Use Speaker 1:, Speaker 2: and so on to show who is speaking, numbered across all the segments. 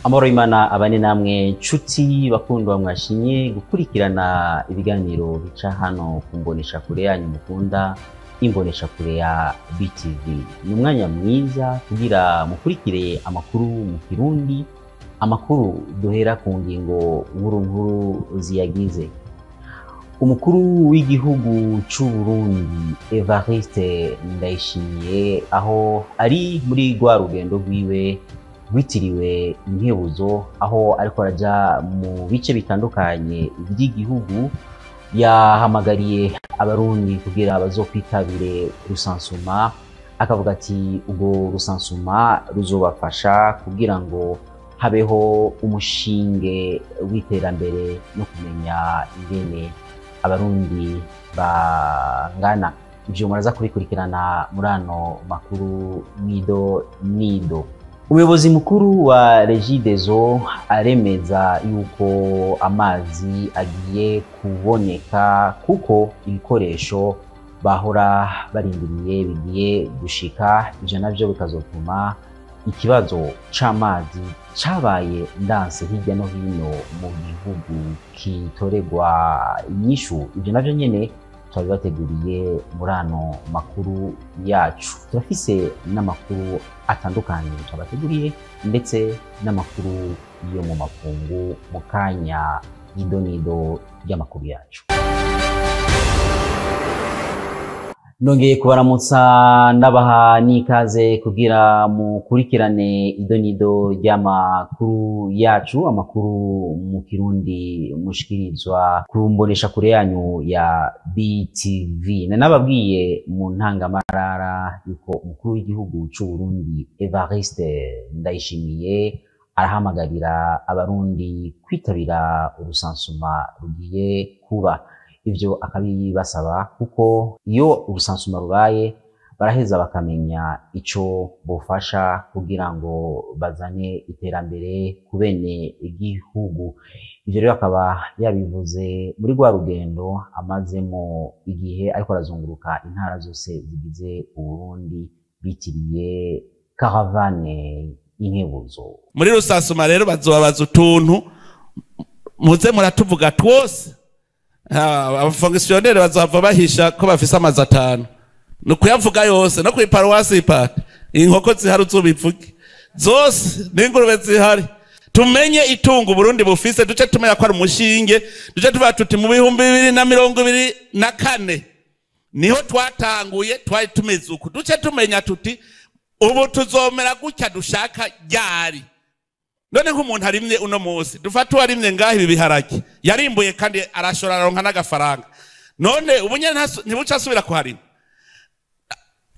Speaker 1: Amahoro y'Imana abane namwe nshuti bakundwa mwashinye gukurikirana ibiganiro bica hano kumbonesha kure yanyu mukunda imbonesha kure ya BTV. Ni umwanya mwiza kugira mukurikire amakuru mu Kirundi, amakuru duhera ku ngingo nkuru ziyagize. Umukuru w'igihugu c'u Burundi Evariste Ndayishimiye aho ari muri rwa rugendo rwiwe rwitiriwe Inkebuzo, aho ariko araja mu bice bitandukanye by'igihugu, yahamagariye abarundi kugira bazokwitabire rusansuma. Akavuga ati ubwo rusansuma ruzobafasha kugira ngo habeho umushinge w'iterambere no kumenya ingene abarundi bangana. Ivyo muraza kubikurikirana muri ano makuru nido. Umuyobozi mukuru wa Regideso aremeza yuko amazi agiye kuboneka kuko ibikoresho bahora barindiriye bigiye gushika. Ivyo navyo bikazotuma ikibazo c'amazi cabaye ndanse hirya no hino mu gihugu kitoregwa inyishu. Ivyo navyo nyene twabibateguriye muri ano makuru yacu. Turafise n'amakuru atandukanye twabateguriye ndetse n'amakuru yo mu makungu mu kanya idonido y'amakuru yacu. Nongeye kubaramutsa ndabaha n'ikaze kugira mukurikirane idonido ry'amakuru yacu, amakuru mu Kirundi mushikirizwa kumbonesha kure yanyu ya BTV. Nanababwiye mu ntangamarara yuko umukuru w'igihugu c'u Burundi Evariste Ndayishimiye arahamagarira abarundi kwitabira urusansuma rugiye kuba. Ivyo akabibasaba kuko iyo urusansuma rubaye baraheza bakamenya ico bofasha kugira ngo bazane iterambere ku bene igihugu. Ivyo rero akaba yabivuze muri rwa rugendo amazemo igihe ariko arazunguruka intara zose zigize Uburundi bitiriye Caravane Inkebuzo.
Speaker 2: Muri rusansuma rero bazobabaza utuntu muze muratuvuga twose. Abafonctionnaire bazava bahisha ko bafise amazi 5 no kuyavuga yose no kwiparuwasi ipata inkoko zihari uzobivuge zose n'ingurube zihari, tumenye itungo Burundi bufise, duce tumenya ko ari umushinge, duce tuva tuti mu 2024 niho twatanguye twari tumeze uko, duce tumenya tuti ubu tuzomera gutya dushaka ryari. None nk'umuntu arimye uno munsi dufata warimye ngaho ibi biharaki yarimbuye kandi arashora aronka n'agafaranga, none ubunye ntibuca asubira kuharima.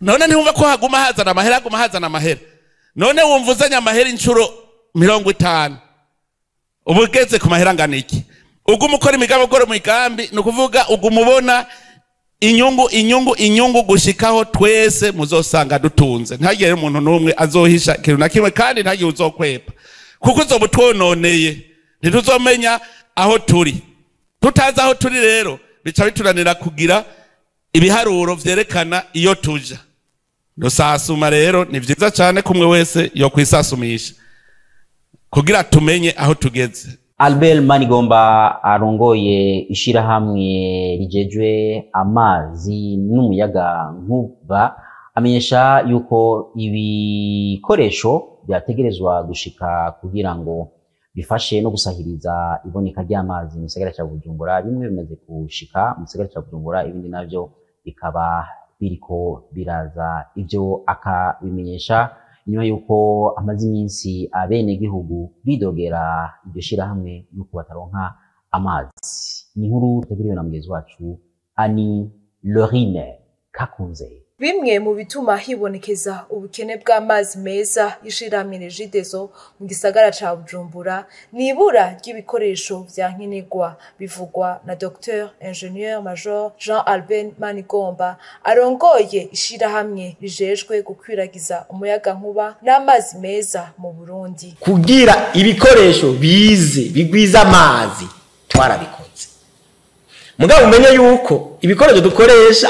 Speaker 2: None ntiwumva ko haguma hazana amahera, none wumva uzanye amahera incuro 50 ubugeze ku mahera ngana iki? Uguma ukora imigambi no kuvuga uguma ubona inyungu gushikaho twese muzosanga dutunze. Ntagire umuntu numwe azohisha kintu na kimwe kandi ntagire uzokwepa, kuko uzobutwononeye ntituzomenya aho turi. Tutazi aho turi rero bica bituranira kugira ibiharuro vyerekana iyo tuja. Rusasuma rero ni vyiza cyane kumwe wese yo kwisasumisha kugira tumenye aho tugeze.
Speaker 1: Albert Manigomba arongoye ishirahamwe rijejwe amazi n'umuyaga nkuba amenyesha yuko ibikoresho byategerezwa gushika kugira ngo bifashe no gusahiriza iboneka ry'amazi mu gisagara ca Bujumbura. Bimwe bimaze gushika mu gisagara ca Bujumbura, ibindi navyo bikaba biriko biraza. Ivyo akabimenyesha nyuma yuko amazi iminsi abene gihugu bidogera iryo shirahamwe yuko bataronka amazi. Ni nkuru teguriwe na mugezi wacu Ani Lorine Kakunze.
Speaker 3: Bimwe mu bituma hibonekeza ubukene bw'amazi meza y'ishirahamwe Regideso mu gisagara ca Bujumbura ni ibura ry'ibikoresho vya nkenerwa, bivugwa na Dr Ingenieur Major Jean Albert Manigomba arongoye ishirahamwe rijejwe gukwiragiza umuyaga nkuba n'amazi meza mu Burundi.
Speaker 4: Kugira ibikoresho bigwiza amazi twarabikoze, mugabo umenye yuko ibikoresho dukoresha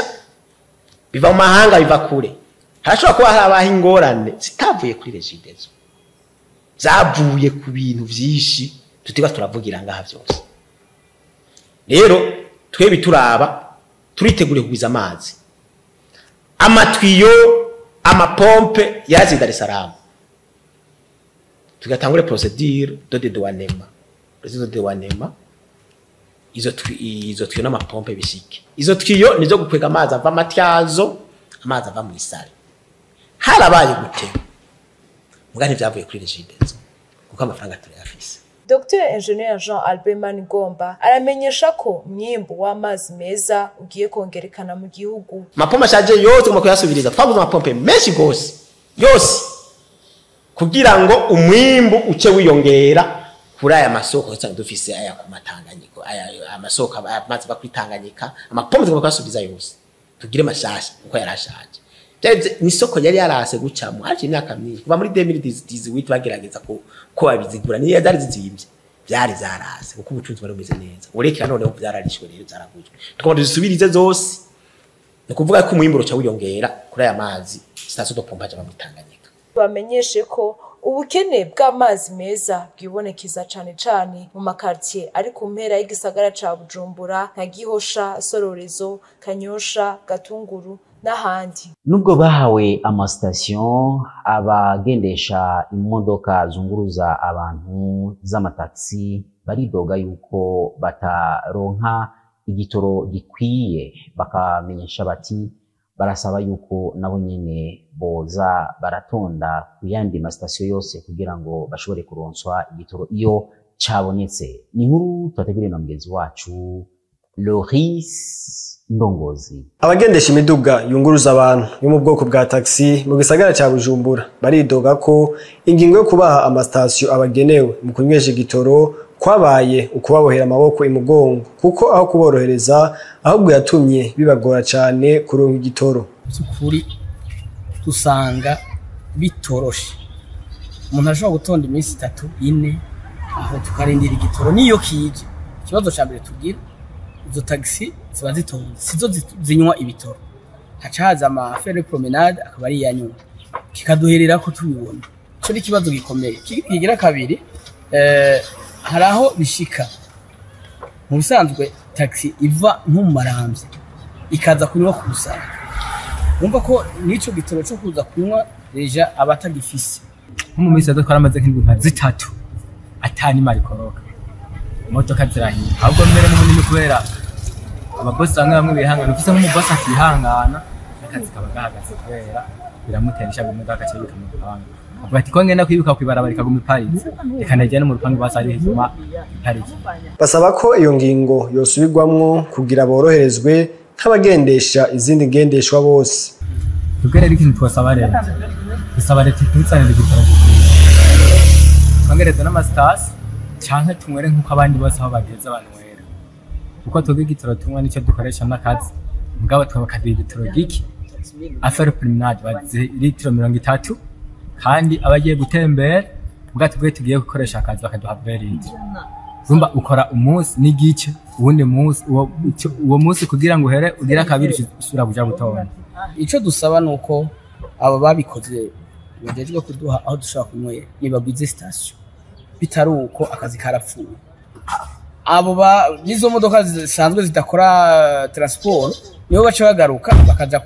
Speaker 4: biva mu mahanga, biva kure. Harashobora kuba harabaho ingorane zitavuye kuri Regideso. zavuye ku bintu vyinshi tutiba turavugira ngaha byose. Rero twebwe turaba turitegure kugwiza amazi, amatwiyo, amapompe yazi Dar es Salaam, tugatangure procedure de dédouanement. Procedure de dédouanement izo twiyo n'amapompe bishike. Izo twiyo nizo gukwega amazi ava Matyazo, amazi ava muri sale. Harabaye gute mugani vyavuye kuri Regideso kuko amafaranga turayafise.
Speaker 3: Dr. Engineer Jean Albert Manigomba aramenyesha ko myimbo w'amazi meza ugiye kongerekana mu gihugu.
Speaker 4: Amapompe ashaje yose mu kuyasubiriza, twaguze amapompe menshi gose yose kugira ngo umwimbo uce wiyongera kuri aya masoko cyane dufise aya ku Matanganyika, aya amasoko amazi bakwitanganyika, amapompe tukabasubiza yose tugire mashasha uko yarashaje. Ni soko yari yarase gucamo haje imyaka myinshi kuva muri 2018 bagerageza ko babizigura niyo zari zizimvye byari zarase kuko ubucuruzi bari bumeze neza. Urekera none byararishwe rero zaragujwe tukaba dusubirize zose no kuvuga ko umwimburo cha wiyongera kuri aya mazi station de pompage bamutanganyika.
Speaker 3: Bamenyeshe ko ubukene bw'amazi meza bwibonekeza cane mu makartier ari ku mpera y'igisagara ca Bujumbura nka Gihosha, Sororezo, Kanyosha, Gatunguru n'ahandi.
Speaker 1: Nubwo bahawe amastation, abagendesha imodoka zunguruza abantu z'amataxi baridoga yuko bataronka igitoro gikwiye, bakamenyesha bati barasaba yuko nabo nyene boza baratonda kuyandi mastation yose kugira ngo bashobore kuronswa igitoro iyo cabonetse. Ni inkuru twateguriwe na mugenzi wacu Loris Ndongozi.
Speaker 5: Abagendesha imiduga yunguruza abantu yo mu bwoko bwa taxi mu gisagara ca Bujumbura baridoga ko ingingo yo kubaha amastation abagenewe mu kunywesha igitoro kwabaye ukubabohera amaboko imugongo kuko aho kuborohereza ahubwo yatumye bibagora cyane kuronka igitoro.
Speaker 6: Ukuri dusanga bitoroshe, umuntu ashobora gutonda iminsi 3-4 aho tukarindira igitoro niyo kije. Ikibazo cya mbere tugira izo taxi ziba zitonze sizo zinywa ibitoro, hacaza ama fere promenade akaba ari yanywa kikaduherera ko tubibona. Cyo ni kibazo gikomeye. Kigira kabiri haraho bishika mu bisanzwe taxi iva nk'umumaramvye ikaza kunywa ku Musaga, umva ko nico gitoro cyo kuza kunywa deja abatagifise.
Speaker 7: Mu minsi twaramaze nk'indwi 3 atani mari koroka imodoka zirahiye, ahubwo mbere n'ubundi kubera ababosi bamwe bihangana, ufise nk'umubosi akihangana akazi kaba gahagaze kubera biramuteresha imodoka cyabika mu rupangu. Avuga ati ko ngenda kwibuka kwibarabara ikaguma iparitse reka najya no mu rupangu basari hizuma iparitse.
Speaker 5: Basaba ko iyo ngingo yosubirwamwo kugira boroherezwe nk'abagendesha izindi ngendeshwa bose.
Speaker 7: Tugere ikintu twasaba leta, dusaba leta kwitsanira igitoro bangereza n'amasitasi canke tunywere nk'uko abandi bose aho bageze banywera, kuko twebwe igitoro tunywa nicyo dukoresha n'akazi mugabo twabakadira igitoro giki affaire promenade bazi litiro 30 kandi abagiye gutembera ubwati bwe tugiye gukoresha akazi bakaduha verite. Zumba ukora umunsi n'igice ubundi munsi uwo munsi kugira ngo uhere ugira kabiri usura buja gutonda.
Speaker 6: Ico dusaba nuko aba babikoze bagejwe kuduha aho dushaka kunywera nibagwize station, bitari uko akazi karapfuye. Abo nizo modoka zisanzwe zidakora transport niyo baca bagaruka bakaja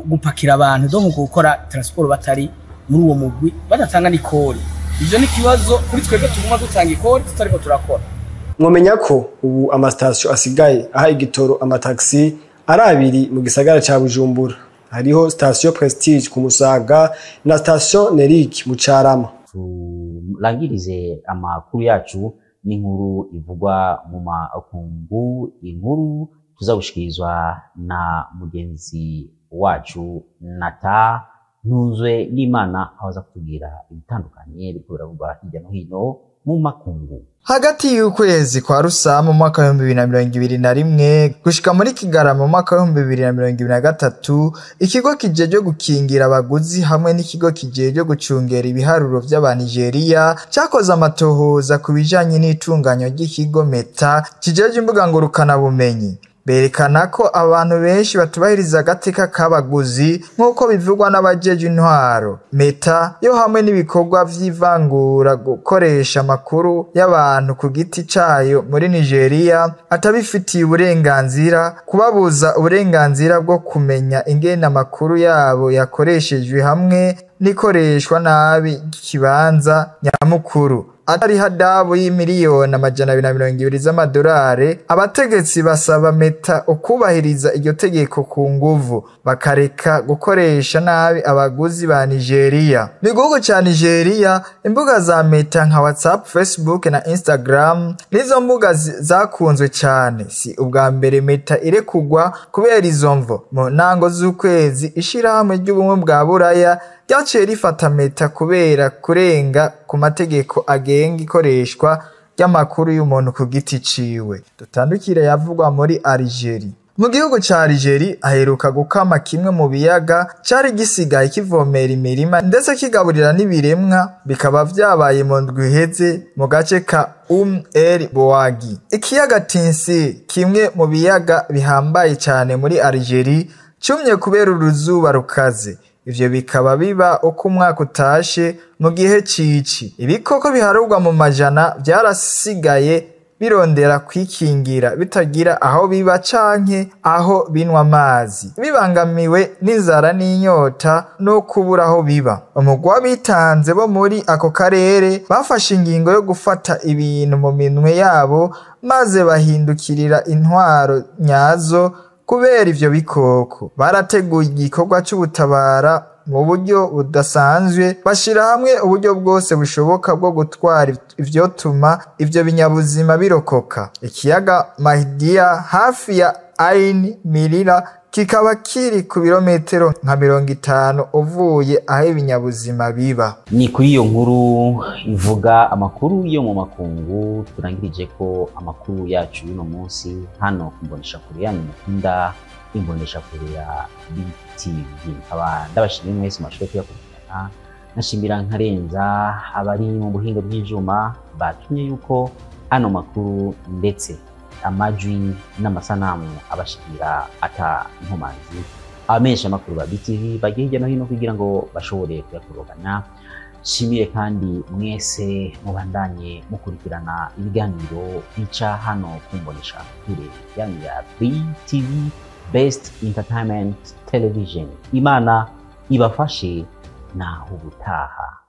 Speaker 6: gupakira abantu donc gukora transport batari muri uwo mugwi badatanga nikori. Ivyo ni kibazo kuri twebwe tuguma dutanga ikori tutariko turakora.
Speaker 5: Mwomenya ko ubu amastation asigaye aha igitoro amataxi ari abiri mu gisagara ca Bujumbura. Hariho station Prestige ku Musaga na station Neric mu Carama.
Speaker 1: Turangirize amakuru yacu n'inkuru ivugwa mu makungu, inkuru tuzagushikirizwa na mugenzi wacu Nata Ntunzwe n'Imana aho kutubwira ibitandukanye biko biravugwa hirya no hino mu makungu.
Speaker 8: Hagati y'ukwezi kwa Rusama mu mwaka wa 2021 gushika muri Kigarama mu mwaka wa 2023, ikigo kijeje gukingira abaguzi hamwe n'ikigo kijeje gucungera ibiharuro by'Abanigeria cyakoze amatohoza kubijanye n'itunganywa ry'ikigo Meta kijeje imbuga ngurukana bumenyi. berekana ko abantu benshi batubahiriza agateka k'abaguzi nk'uko bivugwa n'abajeje intwaro. Meta yo hamwe n'ibikorwa vy'ivangura gukoresha amakuru y'abantu ku giti cayo muri Nigeria atabifitiye uburenganzira, kubabuza uburenganzira bwo kumenya ingene amakuru yabo yakoreshejwe hamwe n'ikoreshwa nabi ikibanza nyamukuru. Atari hadabu y'imiliyoni 220 z'amadolari, abategetsi basaba Meta ukubahiriza iryo tegeko ku nguvu bakareka gukoresha nabi abaguzi ba Nigeria. Mu gihugu ca Nigeria, imbuga za Meta nka WhatsApp, Facebook na Instagram nizo mbuga zakunzwe cyane. Si ubwa mbere Meta irekugwa kubera izo mvo. Mu ntango z'ukwezi ishirahamwe ry'ubumwe bwa Buraya ryaciye rifata Meta kubera kurenga ku mategeko agenga ikoreshwa ry'amakuru y'umuntu ku giti ciwe. Dutandukire yavugwa muri Algeria. Mu gihugu ca Algeria aheruka gukama kimwe mu biyaga cari gisigaye kivomera imirima ndetse kigaburira n'ibiremwa, bikaba vyabaye mu ndwi iheze mu gace ka El Bouagi. Ikiyaga Tinsi, kimwe mu biyaga bihambaye cyane muri Algeria, cumye kubera uruzuba rukaze. Ivyo bikaba biba uko umwaka utashe mu gihe cici. Ibikoko biharurwa mu majana vyarasigaye birondera kwikingira bitagira aho biba canke aho binwa amazi, bibangamiwe n'inzara n'inyota no kubura aho biba. Umugwa bitanze bo muri ako karere bafashe ingingo yo gufata ibintu mu minwe yabo maze bahindukirira intwaro nyazo kubera ivyo bikoko. Barateguye igikorwa c'ubutabara mu buryo budasanzwe, bashira hamwe uburyo bwose bushoboka bwo gutwara ivyotuma ivyo binyabuzima birokoka. Ikiyaga Mahdia hafi ya Ain Milila kikaba kiri ku birometero nka 50 uvuye aho ibinyabuzima biba.
Speaker 1: Ni kuri iyo nkuru ivuga amakuru yo mu makungu turangirije ko amakuru yacu y'uno munsi hano kumbonesha kure yanyu mukunda imbonesha kure ya BTV. Ndabashimira mwese mwashoboye kuyakurikirana, nashimira nkarenza abari mu buhinga bw'ijuma batumye yuko hano makuru ndetse amajwi n'amasanamu abashikira ata nkomanzi. Abamenyesha amakuru ba BTV bagiye hirya no hino kugira ngo bashobore kuyakuroganya. Shimire kandi mwese mubandanye mukurikirana ibiganiro bica hano kumbonesha kure yanyu ya BTV, Best Entertainment Television. Imana ibafashe naho ubutaha.